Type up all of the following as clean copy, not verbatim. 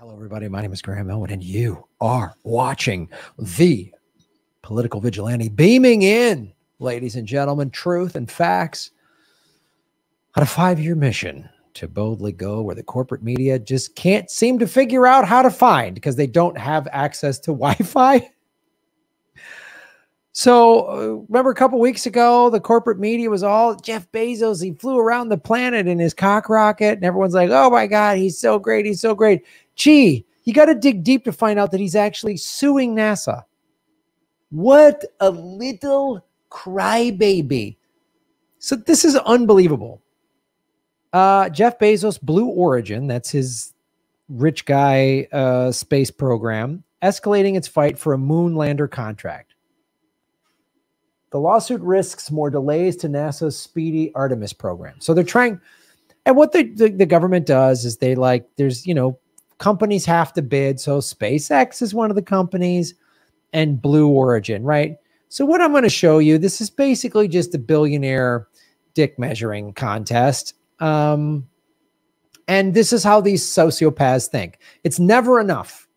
Hello, everybody. My name is Graham Elwood, and you are watching the Political Vigilante, beaming in, ladies and gentlemen, truth and facts on a 5-year mission to boldly go where the corporate media just can't seem to figure out how to find because they don't have access to Wi-Fi. So remember a couple weeks ago, the corporate media was all Jeff Bezos. He flew around the planet in his cock rocket, and everyone's like, oh my God, he's so great. He's so great. Gee, you got to dig deep to find out that he's actually suing NASA. What a little crybaby. So this is unbelievable. Jeff Bezos, Blue Origin, that's his rich guy space program, escalating its fight for a moon lander contract. The lawsuit risks more delays to NASA's speedy Artemis program. So they're trying, and what the government does is they there's, companies have to bid. So SpaceX is one of the companies and Blue Origin, right? So what I'm going to show you, this is basically just a billionaire dick measuring contest. And this is how these sociopaths think. It's never enough.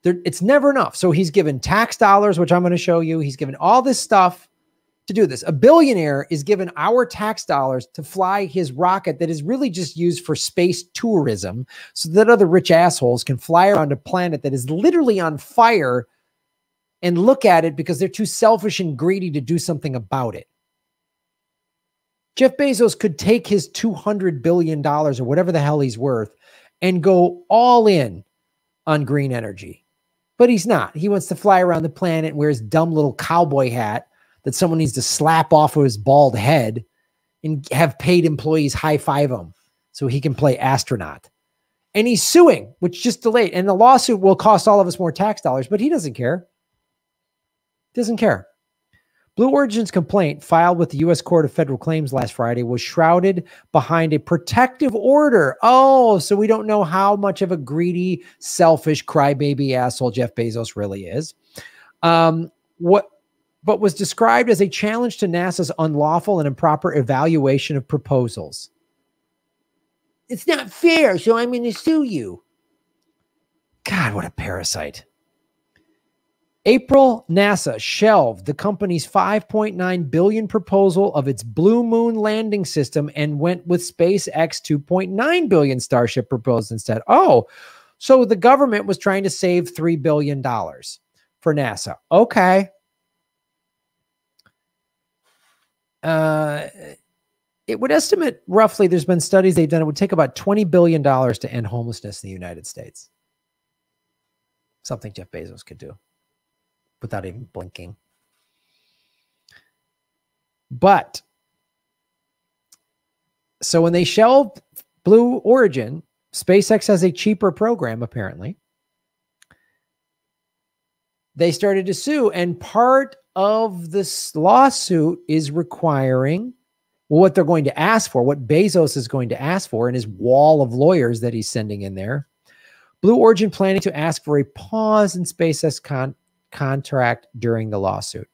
It's never enough. So he's given tax dollars, which I'm going to show you. He's given all this stuff to do this. A billionaire is given our tax dollars to fly his rocket that is really just used for space tourism so that other rich assholes can fly around a planet that is literally on fire and look at it because they're too selfish and greedy to do something about it. Jeff Bezos could take his $200 billion or whatever the hell he's worth and go all in on green energy. But he's not. He wants to fly around the planet and wear his dumb little cowboy hat that someone needs to slap off of his bald head and have paid employees high-five him so he can play astronaut. And he's suing, which just delayed. And the lawsuit will cost all of us more tax dollars, but he doesn't care. Doesn't care. Blue Origin's complaint filed with the U.S. Court of Federal Claims last Friday was shrouded behind a protective order. Oh, so we don't know how much of a greedy, selfish, crybaby asshole Jeff Bezos really is. But was described as a challenge to NASA's unlawful and improper evaluation of proposals. It's not fair, so I'm going to sue you. God, what a parasite. April, NASA shelved the company's $5.9 billion proposal of its Blue Moon landing system and went with SpaceX $2.9 billion Starship proposed instead. Oh, so the government was trying to save $3 billion for NASA. Okay. It would estimate roughly, there's been studies they've done, it would take about $20 billion to end homelessness in the United States. Something Jeff Bezos could do without even blinking. But, so when they shelved Blue Origin, SpaceX has a cheaper program, apparently. They started to sue, and part of this lawsuit is requiring what they're going to ask for, what Bezos is going to ask for in his wall of lawyers that he's sending in there. Blue Origin planning to ask for a pause in SpaceX contract during the lawsuit.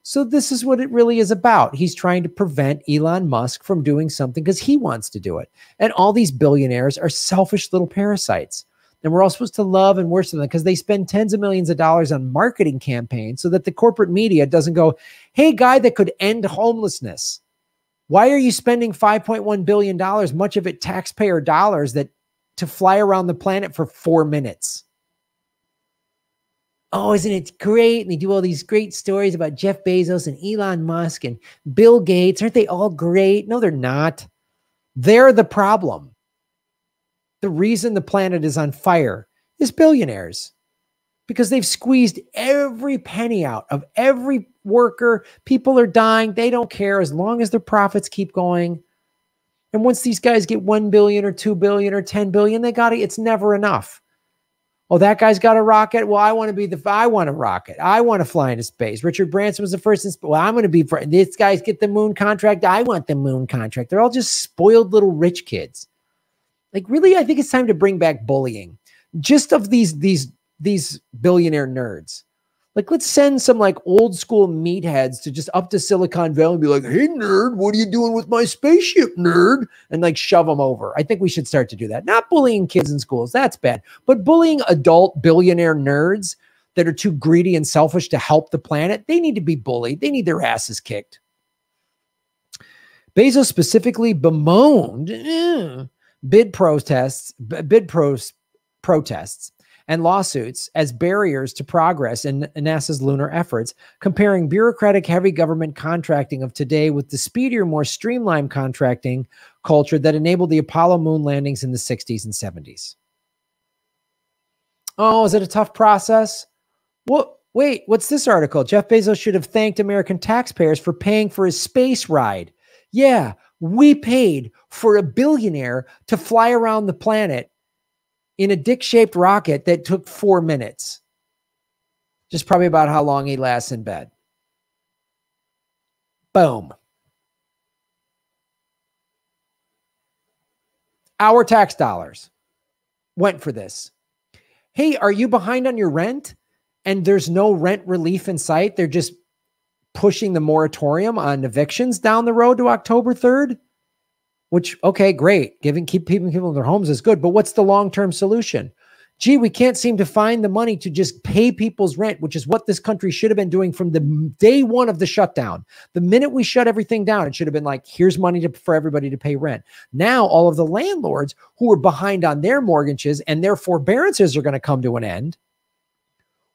So this is what it really is about. He's trying to prevent Elon Musk from doing something because he wants to do it. And all these billionaires are selfish little parasites. And we're all supposed to love and worship them because they spend tens of millions of dollars on marketing campaigns so that the corporate media doesn't go, hey, guy that could end homelessness, why are you spending $5.1 billion, much of it taxpayer dollars, to fly around the planet for 4 minutes? Oh, isn't it great? And they do all these great stories about Jeff Bezos and Elon Musk and Bill Gates. Aren't they all great? No, they're not. They're the problem. The reason the planet is on fire is billionaires, because they've squeezed every penny out of every worker. People are dying. They don't care as long as their profits keep going. And once these guys get 1 billion or 2 billion or 10 billion, they got it. It's never enough. Oh, that guy's got a rocket. Well, I want a rocket. I want to fly into space. Richard Branson was the first in space. Well, I'm going to be, this guy's get the moon contract. I want the moon contract. They're all just spoiled little rich kids. Like, really, I think it's time to bring back bullying just of these billionaire nerds. Like, let's send some like old school meatheads to just up to Silicon Valley and be like, hey, nerd, what are you doing with my spaceship, nerd? And like shove them over. I think we should start to do that. Not bullying kids in schools. That's bad. But bullying adult billionaire nerds that are too greedy and selfish to help the planet, they need to be bullied. They need their asses kicked. Bezos specifically bemoaned protests and lawsuits as barriers to progress in NASA's lunar efforts, comparing bureaucratic, heavy government contracting of today with the speedier, more streamlined contracting culture that enabled the Apollo moon landings in the 60s and 70s. Oh, is it a tough process? Well, wait, what's this article? Jeff Bezos should have thanked American taxpayers for paying for his space ride. Yeah, we paid for a billionaire to fly around the planet in a dick-shaped rocket that took 4 minutes. Just probably about how long he lasts in bed. Boom. Our tax dollars went for this. Hey, are you behind on your rent? And there's no rent relief in sight. They're just pushing the moratorium on evictions down the road to October 3rd. Which, okay, great. Keep people in their homes is good. But what's the long-term solution? Gee, we can't seem to find the money to just pay people's rent, which is what this country should have been doing from the day one of the shutdown. The minute we shut everything down, it should have been like, here's money for everybody to pay rent. Now, all of the landlords who are behind on their mortgages and their forbearances are going to come to an end,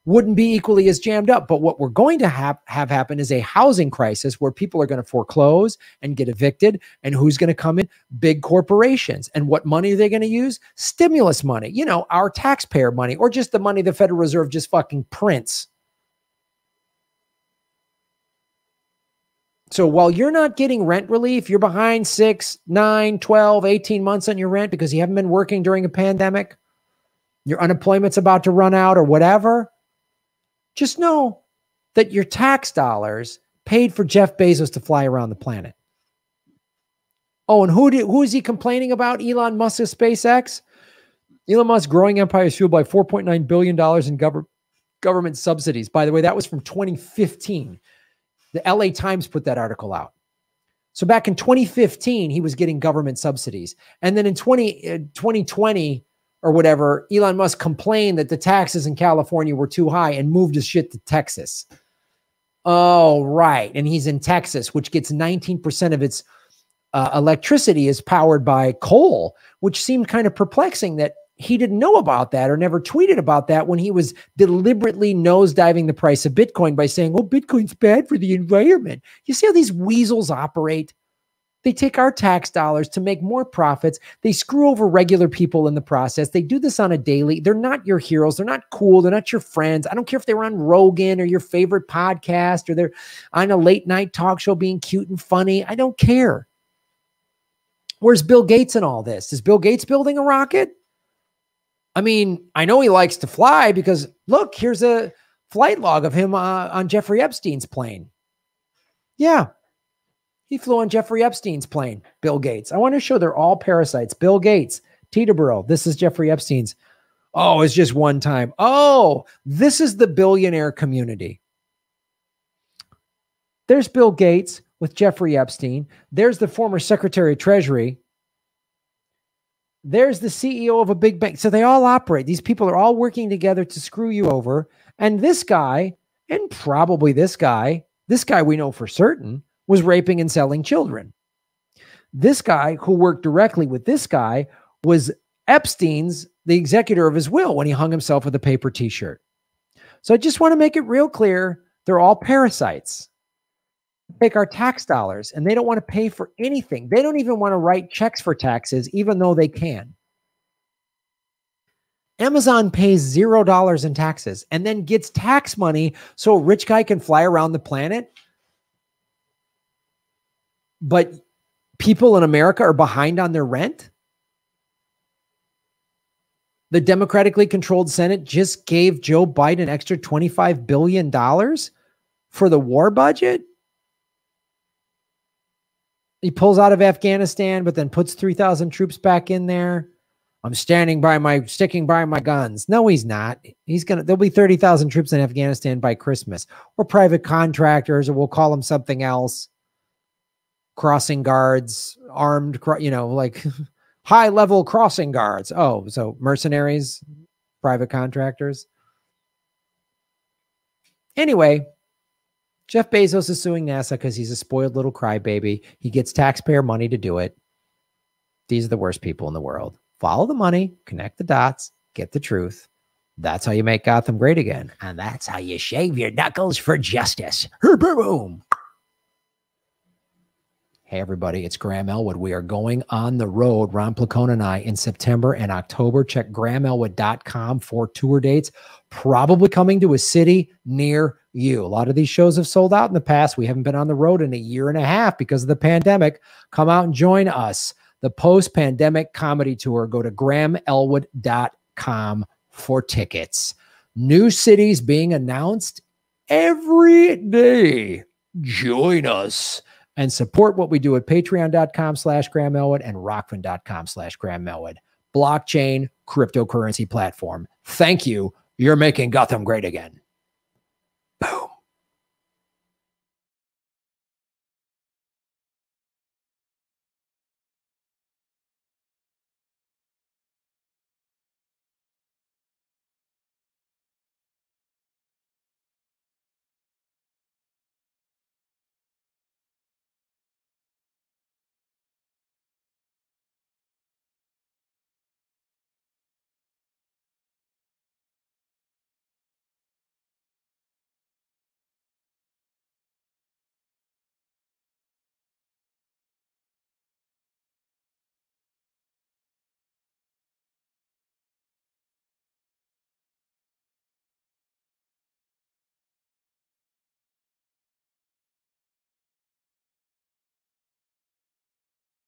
wouldn't be equally as jammed up. But what we're going to have happen is a housing crisis where people are going to foreclose and get evicted. And who's going to come in? Big corporations. And what money are they going to use? Stimulus money, you know, our taxpayer money, or just the money the Federal Reserve just fucking prints. So while you're not getting rent relief, you're behind 6, 9, 12, 18 months on your rent because you haven't been working during a pandemic, your unemployment's about to run out or whatever. Just know that your tax dollars paid for Jeff Bezos to fly around the planet. Oh, and who is he complaining about? Elon Musk's SpaceX? Elon Musk's growing empire is fueled by $4.9 billion in government subsidies. By the way, that was from 2015. The LA Times put that article out. So back in 2015, he was getting government subsidies. And then in 2020, or whatever, Elon Musk complained that the taxes in California were too high and moved his shit to Texas. Oh, right. And he's in Texas, which gets 19% of its electricity is powered by coal, which seemed kind of perplexing that he didn't know about that or never tweeted about that when he was deliberately nosediving the price of Bitcoin by saying, oh, Bitcoin's bad for the environment. You see how these weasels operate? They take our tax dollars to make more profits. They screw over regular people in the process. They do this on a daily. They're not your heroes. They're not cool. They're not your friends. I don't care if they were on Rogan or your favorite podcast or they're on a late night talk show being cute and funny. I don't care. Where's Bill Gates in all this? Is Bill Gates building a rocket? I mean, I know he likes to fly because look, here's a flight log of him on Jeffrey Epstein's plane. Yeah. He flew on Jeffrey Epstein's plane, Bill Gates. I want to show they're all parasites. Bill Gates, Teterboro. This is Jeffrey Epstein's. Oh, it's just one time. Oh, this is the billionaire community. There's Bill Gates with Jeffrey Epstein. There's the former Secretary of Treasury. There's the CEO of a big bank. So they all operate. These people are all working together to screw you over. And this guy, and probably this guy we know for certain, was raping and selling children. This guy who worked directly with this guy was Epstein's, the executor of his will when he hung himself with a paper t-shirt. So I just want to make it real clear. They're all parasites. They take our tax dollars and they don't want to pay for anything. They don't even want to write checks for taxes, even though they can. Amazon pays $0 in taxes and then gets tax money so a rich guy can fly around the planet. But people in America are behind on their rent. The democratically controlled Senate just gave Joe Biden an extra $25 billion for the war budget. He pulls out of Afghanistan, but then puts 3,000 troops back in there. I'm sticking by my guns. No, he's not. There'll be 30,000 troops in Afghanistan by Christmas, or private contractors, or we'll call them something else. Crossing guards, armed, like high level crossing guards. Oh, so mercenaries, private contractors. Anyway, Jeff Bezos is suing NASA because he's a spoiled little crybaby. He gets taxpayer money to do it. These are the worst people in the world. Follow the money, connect the dots, get the truth. That's how you make Gotham great again. And that's how you shave your knuckles for justice. Boom. Hey, everybody, it's Graham Elwood. We are going on the road, Ron Placone and I, in September and October. Check GrahamElwood.com for tour dates, probably coming to a city near you. A lot of these shows have sold out in the past. We haven't been on the road in a year and a half because of the pandemic. Come out and join us. The post-pandemic comedy tour. Go to GrahamElwood.com for tickets. New cities being announced every day. Join us and support what we do at patreon.com/Graham Elwood and rockfin.com/Graham Elwood. Blockchain cryptocurrency platform. Thank you. You're making Gotham great again. Boom.